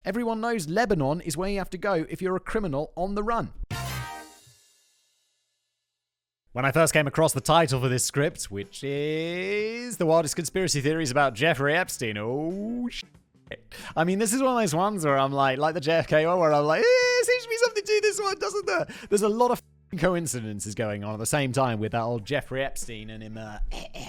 Everyone knows Lebanon is where you have to go if you're a criminal on the run. When I first came across the title for this script, which is The Wildest Conspiracy Theories About Jeffrey Epstein, oh shit. I mean, this is one of those ones where I'm like the JFK one, where I'm like, there seems to be something to this one, doesn't there? There's a lot of coincidences going on at the same time with that old Jeffrey Epstein and him,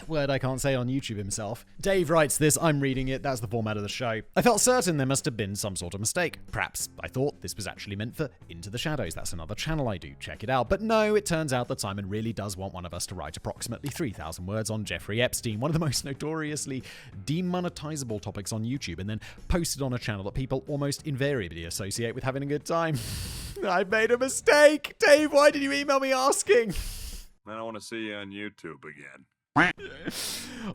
word I can't say on YouTube himself. Dave writes this, I'm reading it, that's the format of the show. I felt certain there must have been some sort of mistake. Perhaps I thought this was actually meant for Into the Shadows, that's another channel I do, check it out. But no, it turns out that Simon really does want one of us to write approximately 3,000 words on Jeffrey Epstein, one of the most notoriously demonetizable topics on YouTube, and then post it on a channel that people almost invariably associate with having a good time. I made a mistake! Dave, why did you email me asking? I don't want to see you on YouTube again.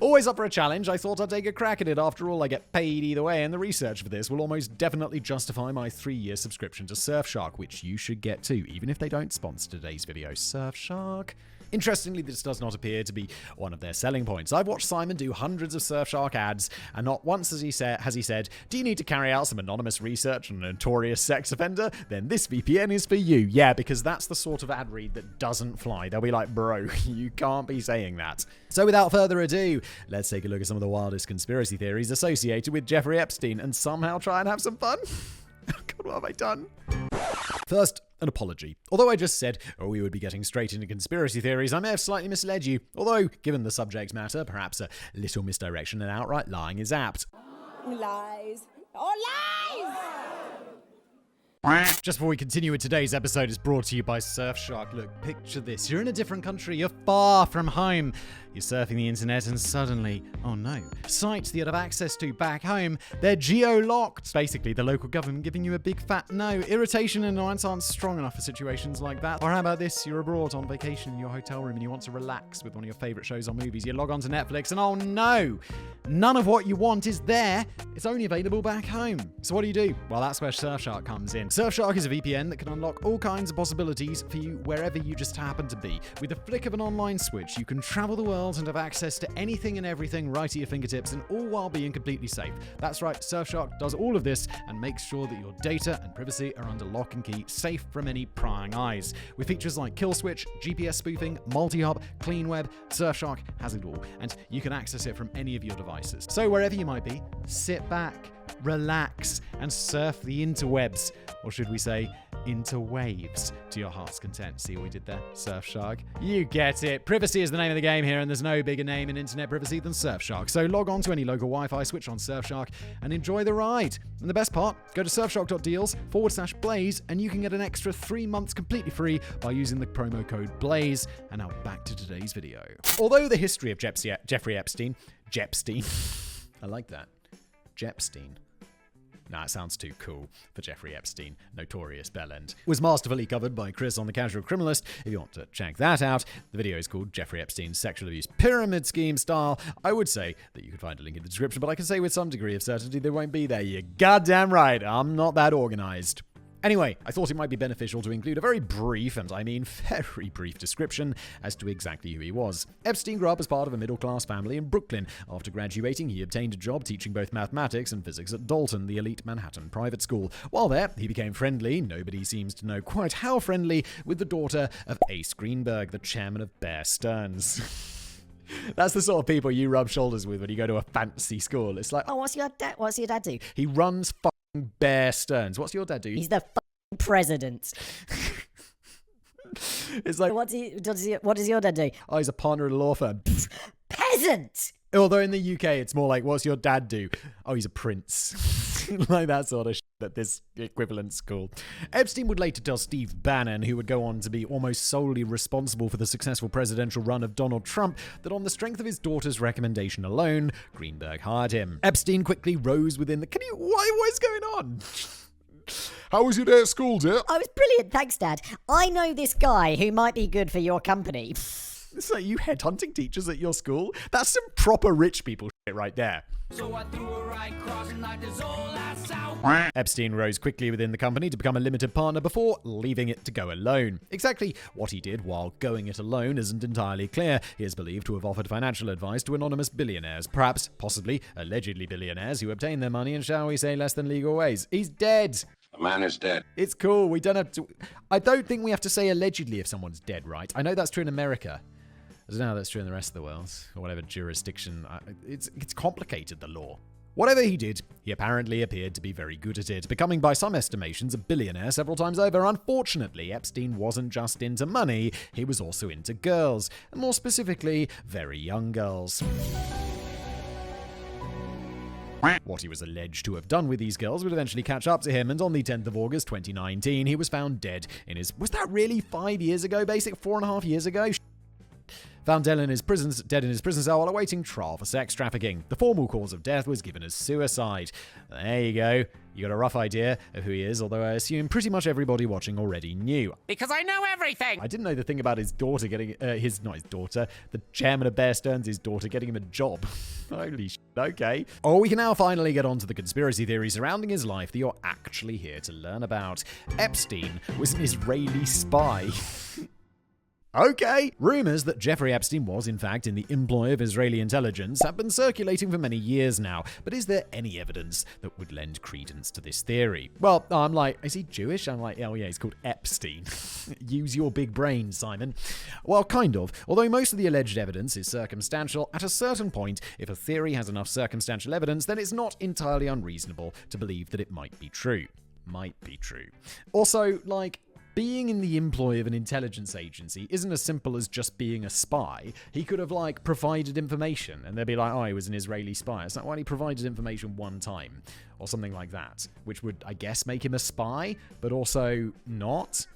Always up for a challenge, I thought I'd take a crack at it. After all, I get paid either way, and the research for this will almost definitely justify my 3-year subscription to Surfshark, which you should get too, even if they don't sponsor today's video. Surfshark? Interestingly, this does not appear to be one of their selling points. I've watched Simon do hundreds of Surfshark ads, and not once has he said, do you need to carry out some anonymous research on a notorious sex offender? Then this VPN is for you. Yeah, because that's the sort of ad read that doesn't fly. They'll be like, bro, you can't be saying that. So without further ado, let's take a look at some of the wildest conspiracy theories associated with Jeffrey Epstein and somehow try and have some fun. God, what have I done? First, an apology. Although I just said, we would be getting straight into conspiracy theories, I may have slightly misled you. Although, given the subject matter, perhaps a little misdirection and outright lying is apt. Lies. Oh, lies! Just before we continue with today's episode, is brought to you by Surfshark. Look, picture this. You're in a different country. You're far from home. You're surfing the internet and suddenly, oh no, sites that you'd have access to back home, they're geo-locked. Basically, the local government giving you a big fat no. Irritation and annoyance aren't strong enough for situations like that. Or how about this? You're abroad on vacation in your hotel room and you want to relax with one of your favorite shows or movies. You log on to Netflix and oh no, none of what you want is there. It's only available back home. So what do? Well, that's where Surfshark comes in. Surfshark is a VPN that can unlock all kinds of possibilities for you wherever you just happen to be. With the flick of an online switch, you can travel the world and have access to anything and everything right at your fingertips, and all while being completely safe. That's right, Surfshark does all of this and makes sure that your data and privacy are under lock and key, safe from any prying eyes. With features like kill switch, GPS spoofing, multi-hop, clean web, Surfshark has it all, and you can access it from any of your devices. So wherever you might be, sit back, relax, and surf the interwebs, or should we say interwaves, to your heart's content. See what we did there? Surfshark. You get it. Privacy is the name of the game here, and there's no bigger name in internet privacy than Surfshark. So log on to any local Wi-Fi, switch on Surfshark, and enjoy the ride. And the best part, go to surfshark.deals/Blaze, and you can get an extra 3 months completely free by using the promo code Blaze. And now back to today's video. Although the history of Jeffrey Epstein, I like that. Jepstein. Nah, it sounds too cool for Jeffrey Epstein, notorious bellend. Was masterfully covered by Chris on The Casual Criminalist. If you want to check that out, the video is called Jeffrey Epstein's Sexual Abuse Pyramid Scheme Style. I would say that you could find a link in the description, but I can say with some degree of certainty they won't be there. You're goddamn right, I'm not that organized. Anyway, I thought it might be beneficial to include a very brief, and I mean very brief, description as to exactly who he was. Epstein grew up as part of a middle-class family in Brooklyn. After graduating, he obtained a job teaching both mathematics and physics at Dalton, the elite Manhattan private school. While there, he became friendly, nobody seems to know quite how friendly, with the daughter of Ace Greenberg, the chairman of Bear Stearns. That's the sort of people you rub shoulders with when you go to a fancy school. It's like, Oh, what's your dad do? He runs Bear Stearns. What's your dad do? He's the president. It's like, what does your dad do? Oh, he's a partner at a law firm. Peasant! Although in the UK, it's more like, what's your dad do? Oh, he's a prince. Like that sort of shit that this equivalent's called. Epstein would later tell Steve Bannon, who would go on to be almost solely responsible for the successful presidential run of Donald Trump, that on the strength of his daughter's recommendation alone, Greenberg hired him. Epstein quickly rose within the... What is going on? How was your day at school, dear? I was brilliant, thanks, Dad. I know this guy who might be good for your company. So you headhunting teachers at your school? That's some proper rich people shit right there. So I threw a right cross and knocked his whole ass out. Epstein rose quickly within the company to become a limited partner before leaving it to go alone. Exactly what he did while going it alone isn't entirely clear. He is believed to have offered financial advice to anonymous billionaires, perhaps, possibly, allegedly billionaires who obtained their money in, shall we say, less than legal ways. He's dead. The man is dead. It's cool. We don't have to... I don't think we have to say allegedly if someone's dead, right? I know that's true in America. I don't know how that's true in the rest of the world, or whatever jurisdiction. It's complicated, the law. Whatever he did, he apparently appeared to be very good at it, becoming by some estimations a billionaire several times over. Unfortunately, Epstein wasn't just into money, he was also into girls, and more specifically, very young girls. What he was alleged to have done with these girls would eventually catch up to him, and on the 10th of August 2019, he was found dead in his... Was that really 5 years ago, basic? 4.5 years ago? Found dead in his prison cell while awaiting trial for sex trafficking. The formal cause of death was given as suicide. There you go. You got a rough idea of who he is, although I assume pretty much everybody watching already knew. Because I know everything! I didn't know the thing about his daughter getting, not his daughter, the chairman of Bear Stearns' daughter getting him a job. Holy shit, okay. Oh, we can now finally get on to the conspiracy theory surrounding his life that you're actually here to learn about. Epstein was an Israeli spy. Okay. Rumors that Jeffrey Epstein was, in fact, in the employ of Israeli intelligence have been circulating for many years now, but is there any evidence that would lend credence to this theory? Well, I'm like, is he Jewish? I'm like, oh yeah, he's called Epstein. Use your big brain, Simon. Well, kind of. Although most of the alleged evidence is circumstantial, at a certain point, if a theory has enough circumstantial evidence, then it's not entirely unreasonable to believe that it might be true. Might be true. Also, like... being in the employ of an intelligence agency isn't as simple as just being a spy. He could have, like, provided information, and they'd be like, oh, he was an Israeli spy. It's like, well, he provided information one time, or something like that, which would, I guess, make him a spy, but also not.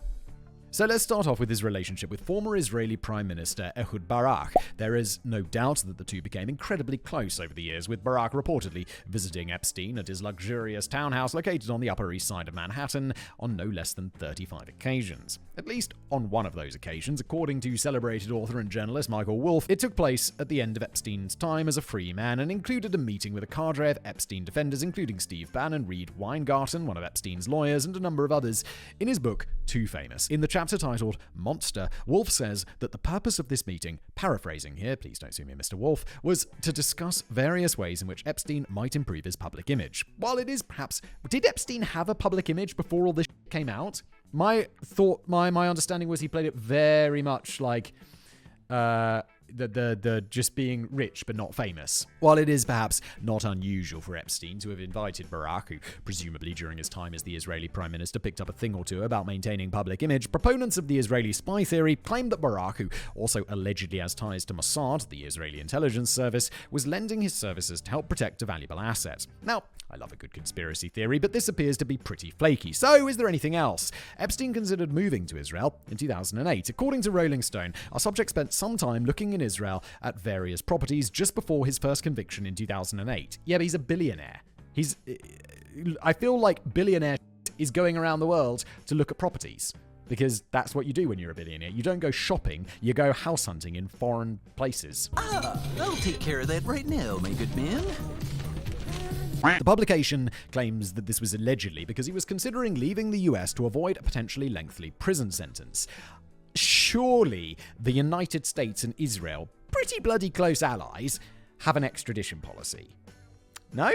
So let's start off with his relationship with former Israeli Prime Minister Ehud Barak. There is no doubt that the two became incredibly close over the years, with Barak reportedly visiting Epstein at his luxurious townhouse located on the Upper East Side of Manhattan on no less than 35 occasions. At least on one of those occasions, according to celebrated author and journalist Michael Wolff, it took place at the end of Epstein's time as a free man and included a meeting with a cadre of Epstein defenders, including Steve Bannon, Reed Weingarten, one of Epstein's lawyers, and a number of others. In his book, Too Famous, in the chapter titled Monster, Wolff says that the purpose of this meeting, paraphrasing here, please don't sue me, Mr. Wolff, was to discuss various ways in which Epstein might improve his public image. While it is perhaps... Did Epstein have a public image before all this came out? My understanding was he played it very much like the just being rich but not famous. While it is perhaps not unusual for Epstein to have invited Barak, who presumably during his time as the Israeli Prime Minister picked up a thing or two about maintaining public image, proponents of the Israeli spy theory claim that Barak, who also allegedly has ties to Mossad, the Israeli intelligence service, was lending his services to help protect a valuable asset. Now, I love a good conspiracy theory, but this appears to be pretty flaky. So, is there anything else? Epstein considered moving to Israel in 2008. According to Rolling Stone, our subject spent some time looking in Israel at various properties just before his first conviction in 2008. Yeah, but he's a billionaire. I feel like billionaire is going around the world to look at properties. Because that's what you do when you're a billionaire. You don't go shopping, you go house hunting in foreign places. I'll take care of that right now, my good man. The publication claims that this was allegedly because he was considering leaving the US to avoid a potentially lengthy prison sentence. Surely the United States and Israel, pretty bloody close allies, have an extradition policy. No?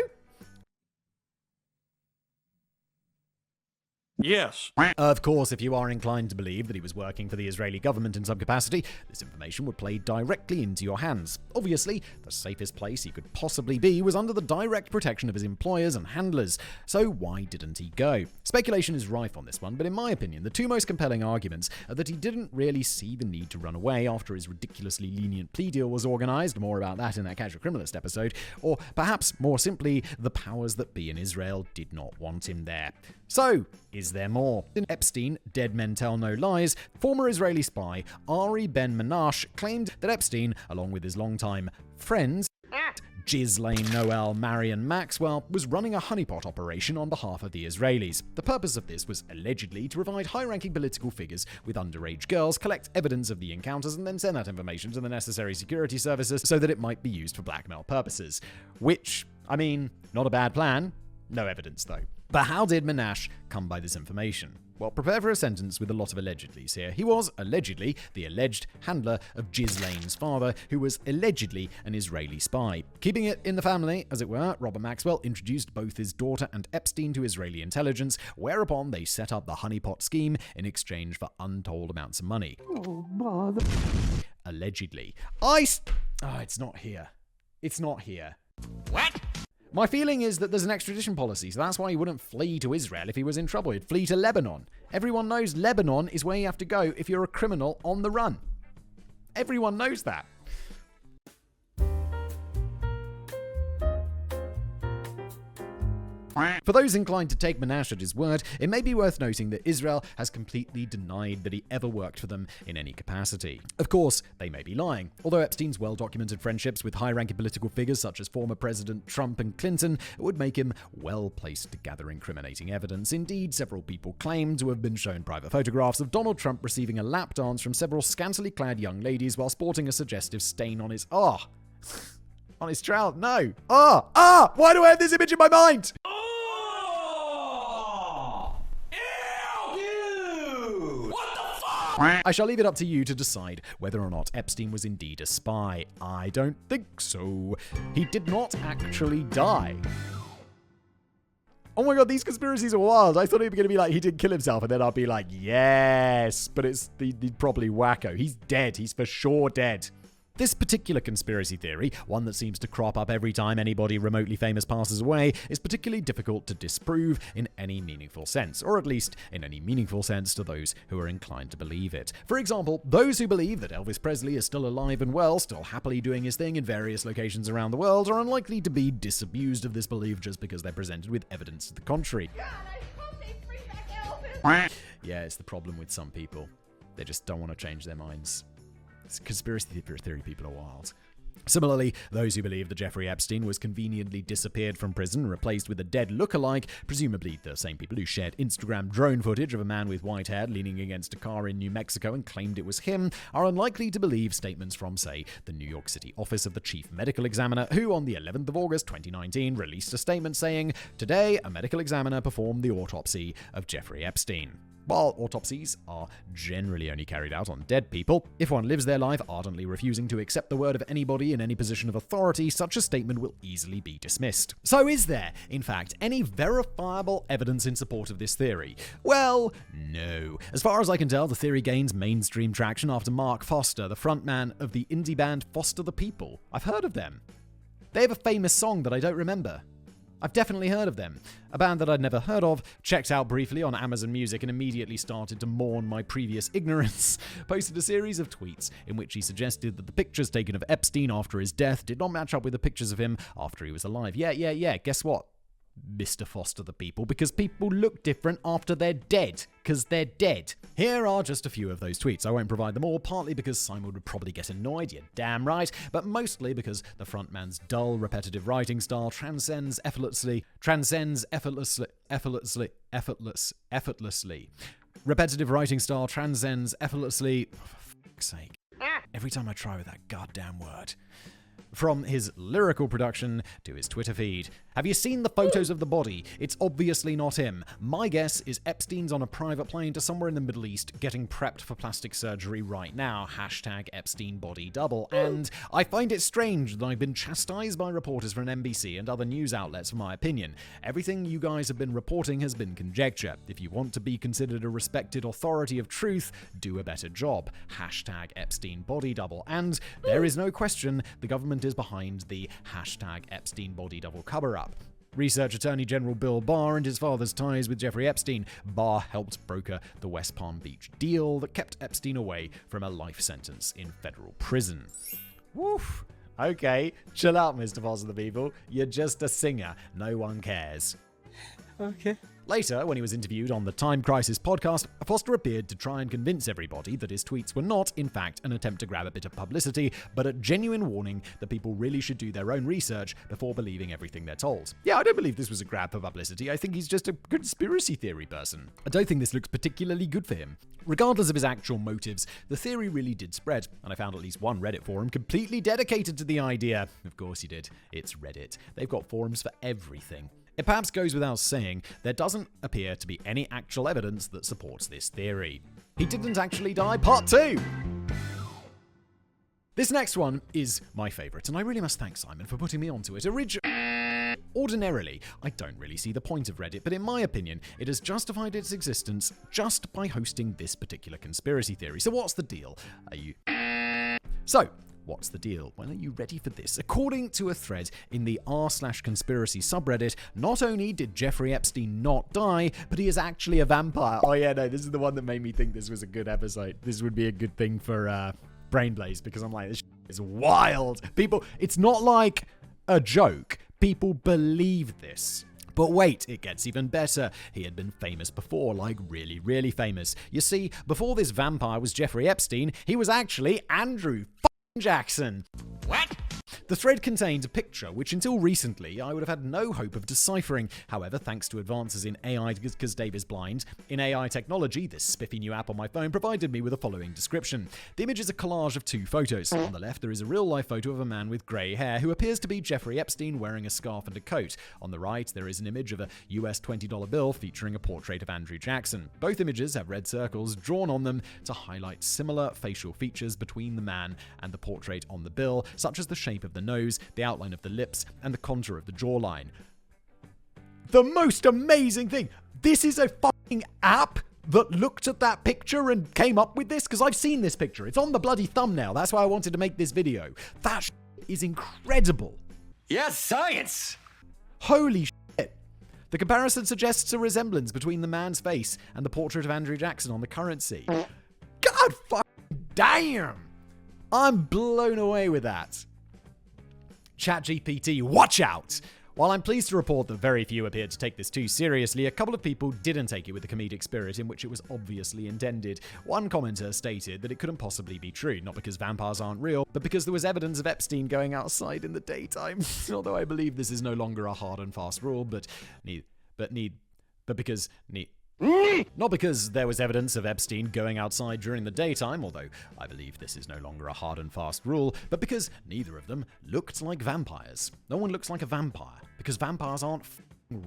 Yes. Of course, if you are inclined to believe that he was working for the Israeli government in some capacity, this information would play directly into your hands. Obviously, the safest place he could possibly be was under the direct protection of his employers and handlers. So why didn't he go? Speculation is rife on this one, but in my opinion, the two most compelling arguments are that he didn't really see the need to run away after his ridiculously lenient plea deal was organized, more about that in that Casual Criminalist episode, or perhaps more simply, the powers that be in Israel did not want him there. So, is there more? In Epstein, Dead Men Tell No Lies, former Israeli spy Ari Ben Menashe claimed that Epstein, along with his longtime friends, Ghislaine Noel Marion Maxwell, was running a honeypot operation on behalf of the Israelis. The purpose of this was allegedly to provide high-ranking political figures with underage girls, collect evidence of the encounters, and then send that information to the necessary security services so that it might be used for blackmail purposes. Which I mean, not a bad plan. No evidence, though. But how did Menashe come by this information? Well, prepare for a sentence with a lot of allegedlys here. He was, allegedly, the alleged handler of Ghislaine's father, who was allegedly an Israeli spy. Keeping it in the family, as it were, Robert Maxwell introduced both his daughter and Epstein to Israeli intelligence, whereupon they set up the honeypot scheme in exchange for untold amounts of money. Oh, bother. Allegedly. It's not here. It's not here. What? My feeling is that there's an extradition policy, so that's why he wouldn't flee to Israel if he was in trouble. He'd flee to Lebanon. Everyone knows Lebanon is where you have to go if you're a criminal on the run. Everyone knows that. For those inclined to take Menashe at his word, it may be worth noting that Israel has completely denied that he ever worked for them in any capacity. Of course, they may be lying, although Epstein's well-documented friendships with high-ranking political figures such as former President Trump and Clinton would make him well-placed to gather incriminating evidence. Indeed, several people claim to have been shown private photographs of Donald Trump receiving a lap dance from several scantily clad young ladies while sporting a suggestive stain on his on his trousers. No. Why do I have this image in my mind? I shall leave it up to you to decide whether or not Epstein was indeed a spy. I don't think so. He did not actually die. Oh my god, these conspiracies are wild. I thought it was going to be like he did kill himself, and then I'll be like, yes. But it's the probably wacko. He's dead. He's for sure dead. This particular conspiracy theory, one that seems to crop up every time anybody remotely famous passes away, is particularly difficult to disprove in any meaningful sense, or at least in any meaningful sense to those who are inclined to believe it. For example, those who believe that Elvis Presley is still alive and well, still happily doing his thing in various locations around the world, are unlikely to be disabused of this belief just because they're presented with evidence to the contrary. God, I hope they bring back Elvis. Yeah, it's the problem with some people. They just don't want to change their minds. Conspiracy theory people are wild. Similarly, those who believe that Jeffrey Epstein was conveniently disappeared from prison and replaced with a dead lookalike, presumably the same people who shared Instagram drone footage of a man with white hair leaning against a car in New Mexico and claimed it was him, are unlikely to believe statements from, say, the New York City office of the chief medical examiner, who on the 11th of August 2019 released a statement saying, "Today, a medical examiner performed the autopsy of Jeffrey Epstein." While autopsies are generally only carried out on dead people, if one lives their life ardently refusing to accept the word of anybody in any position of authority, such a statement will easily be dismissed. So is there, in fact, any verifiable evidence in support of this theory? Well, no. As far as I can tell, the theory gains mainstream traction after Mark Foster, the frontman of the indie band Foster the People. I've heard of them. They have a famous song that I don't remember. I've definitely heard of them. A band that I'd never heard of, checked out briefly on Amazon Music and immediately started to mourn my previous ignorance, posted a series of tweets in which he suggested that the pictures taken of Epstein after his death did not match up with the pictures of him after he was alive. Yeah, guess what? Mr. Foster the People, because people look different after they're dead, because they're dead. Here are just a few of those tweets. I won't provide them all, partly because Simon would probably get annoyed, you're damn right, but mostly because the frontman's dull, repetitive writing style transcends effortlessly. Repetitive writing style transcends effortlessly. Oh, for fuck's sake. Every time I try with that goddamn word. From his lyrical production to his Twitter feed. Have you seen the photos of the body? It's obviously not him. My guess is Epstein's on a private plane to somewhere in the Middle East getting prepped for plastic surgery right now. Hashtag Epstein body double. And I find it strange that I've been chastised by reporters from NBC and other news outlets for my opinion. Everything you guys have been reporting has been conjecture. If you want to be considered a respected authority of truth, do a better job. Hashtag Epstein body double. And there is no question the government is behind the hashtag Epstein body double cover-up. Research Attorney General Bill Barr and his father's ties with Jeffrey Epstein. Barr helped broker the West Palm Beach deal that kept Epstein away from a life sentence in federal prison. Woof. Okay, chill out, Mr. Foster the People. You're just a singer. No one cares. Okay. Later, when he was interviewed on the Time Crisis podcast, Foster appeared to try and convince everybody that his tweets were not, in fact, an attempt to grab a bit of publicity, but a genuine warning that people really should do their own research before believing everything they're told. Yeah, I don't believe this was a grab for publicity. I think he's just a conspiracy theory person. I don't think this looks particularly good for him. Regardless of his actual motives, the theory really did spread, and I found at least one Reddit forum completely dedicated to the idea. Of course he did. It's Reddit. They've got forums for everything. It perhaps goes without saying, there doesn't appear to be any actual evidence that supports this theory. He didn't actually die, part 2! This next one is my favourite, and I really must thank Simon for putting me onto it. Ordinarily, I don't really see the point of Reddit, but in my opinion, it has justified its existence just by hosting this particular conspiracy theory. So what's the deal? What's the deal? Well, are you ready for this? According to a thread in the r/conspiracy subreddit, not only did Jeffrey Epstein not die, but he is actually a vampire. Oh yeah, no, this is the one that made me think this was a good episode. This would be a good thing for Brainblaze, because I'm like, this is wild. People, it's not like a joke. People believe this. But wait, it gets even better. He had been famous before, like really, really famous. You see, before this vampire was Jeffrey Epstein, he was actually Andrew Jackson. What? The thread contained a picture which until recently I would have had no hope of deciphering. However, thanks to advances in AI, because Dave is blind, in AI technology, this spiffy new app on my phone provided me with the following description. The image is a collage of 2 photos. On the left, there is a real-life photo of a man with grey hair who appears to be Jeffrey Epstein wearing a scarf and a coat. On the right, there is an image of a US $20 bill featuring a portrait of Andrew Jackson. Both images have red circles drawn on them to highlight similar facial features between the man and the portrait on the bill, such as the shape of the nose, the outline of the lips, and the contour of the jawline. The most amazing thing! This is a fucking app that looked at that picture and came up with this? Because I've seen this picture. It's on the bloody thumbnail. That's why I wanted to make this video. That is incredible. Yes, science! Holy shit. The comparison suggests a resemblance between the man's face and the portrait of Andrew Jackson on the currency. God fucking damn! I'm blown away with that. ChatGPT, watch out! While I'm pleased to report that very few appeared to take this too seriously, a couple of people didn't take it with the comedic spirit in which it was obviously intended. One commenter stated that it couldn't possibly be true, not because vampires aren't real, but because there was evidence of Epstein going outside in the daytime. Although I believe this is no longer a hard and fast rule, not because there was evidence of Epstein going outside during the daytime, although I believe this is no longer a hard and fast rule, but because neither of them looked like vampires. No one looks like a vampire, because vampires aren't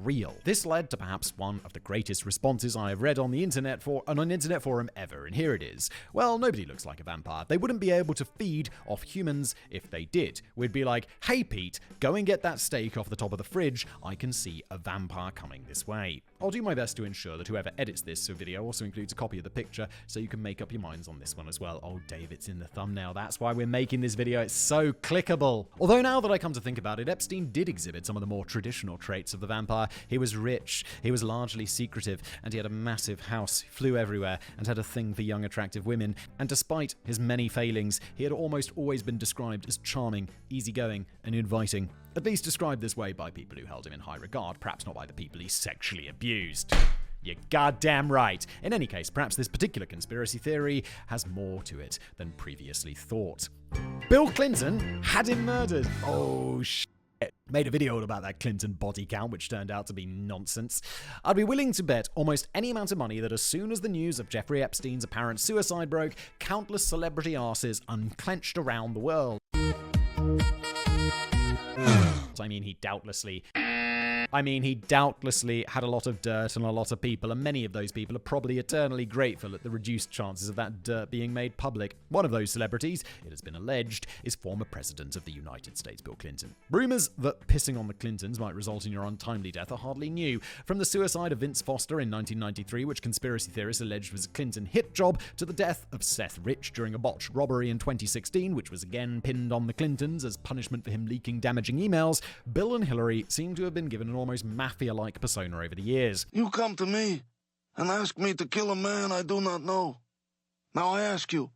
real. This led to perhaps one of the greatest responses I have read on the internet on an internet forum ever, and here it is. Well, nobody looks like a vampire. They wouldn't be able to feed off humans if they did. We'd be like, hey Pete, go and get that steak off the top of the fridge. I can see a vampire coming this way. I'll do my best to ensure that whoever edits this video also includes a copy of the picture, so you can make up your minds on this one as well. Oh, Dave, it's in the thumbnail. That's why we're making this video. It's so clickable. Although now that I come to think about it, Epstein did exhibit some of the more traditional traits of the vampire. He was rich, he was largely secretive, and he had a massive house, flew everywhere, and had a thing for young, attractive women. And despite his many failings, he had almost always been described as charming, easygoing, and inviting. At least described this way by people who held him in high regard, perhaps not by the people he sexually abused. You're goddamn right. In any case, perhaps this particular conspiracy theory has more to it than previously thought. Bill Clinton had him murdered. Oh, shit. Made a video all about that Clinton body count, which turned out to be nonsense. I'd be willing to bet almost any amount of money that as soon as the news of Jeffrey Epstein's apparent suicide broke, countless celebrity arses unclenched around the world. I mean, he doubtlessly had a lot of dirt on a lot of people, and many of those people are probably eternally grateful at the reduced chances of that dirt being made public. One of those celebrities, it has been alleged, is former President of the United States, Bill Clinton. Rumors that pissing on the Clintons might result in your untimely death are hardly new. From the suicide of Vince Foster in 1993, which conspiracy theorists alleged was a Clinton hit job, to the death of Seth Rich during a botched robbery in 2016, which was again pinned on the Clintons as punishment for him leaking damaging emails, Bill and Hillary seem to have been given an almost mafia-like persona over the years. You come to me and ask me to kill a man I do not know. Now I ask you,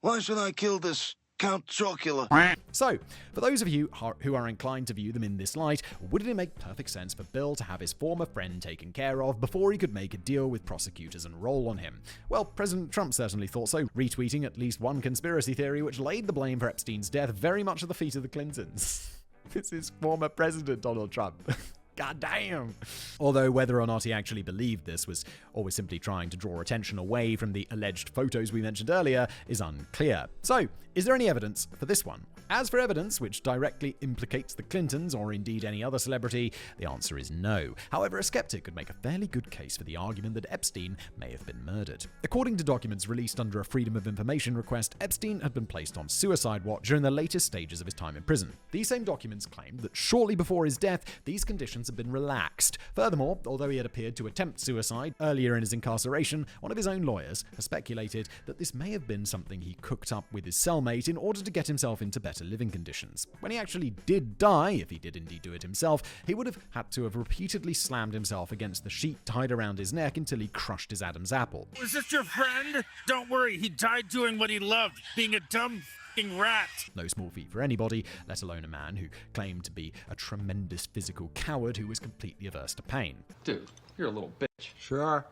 why should I kill this Count Chocula. So, for those of you who are inclined to view them in this light, wouldn't it make perfect sense for Bill to have his former friend taken care of before he could make a deal with prosecutors and roll on him? Well, President Trump certainly thought so, retweeting at least one conspiracy theory which laid the blame for Epstein's death very much at the feet of the Clintons. This is former President Donald Trump. God damn. Although whether or not he actually believed this was always simply trying to draw attention away from the alleged photos we mentioned earlier is unclear. So, is there any evidence for this one? As for evidence which directly implicates the Clintons or indeed any other celebrity, the answer is no. However, a skeptic could make a fairly good case for the argument that Epstein may have been murdered. According to documents released under a Freedom of Information request, Epstein had been placed on suicide watch during the latest stages of his time in prison. These same documents claimed that shortly before his death, these conditions had been relaxed. Furthermore, although he had appeared to attempt suicide earlier in his incarceration, one of his own lawyers has speculated that this may have been something he cooked up with his cellmate in order to get himself into better living conditions. When he actually did die, if he did indeed do it himself, he would have had to have repeatedly slammed himself against the sheet tied around his neck until he crushed his Adam's apple. Was this your friend? Don't worry, he died doing what he loved, being a dumb f***ing rat. No small feat for anybody, let alone a man who claimed to be a tremendous physical coward who was completely averse to pain. Dude, you're a little bitch. Sure.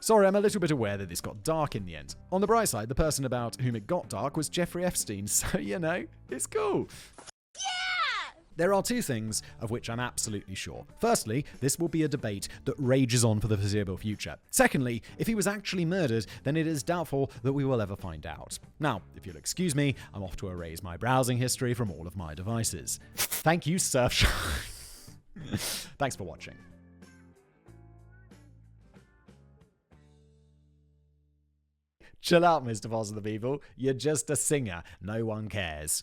Sorry, I'm a little bit aware that this got dark in the end. On the bright side, the person about whom it got dark was Jeffrey Epstein, so, it's cool. There are two things of which I'm absolutely sure. Firstly, this will be a debate that rages on for the foreseeable future. Secondly, if he was actually murdered, then it is doubtful that we will ever find out. Now, if you'll excuse me, I'm off to erase my browsing history from all of my devices. Thank you, Surfshark. Thanks for watching. Chill out, Mr. Boss of the People. You're just a singer. No one cares.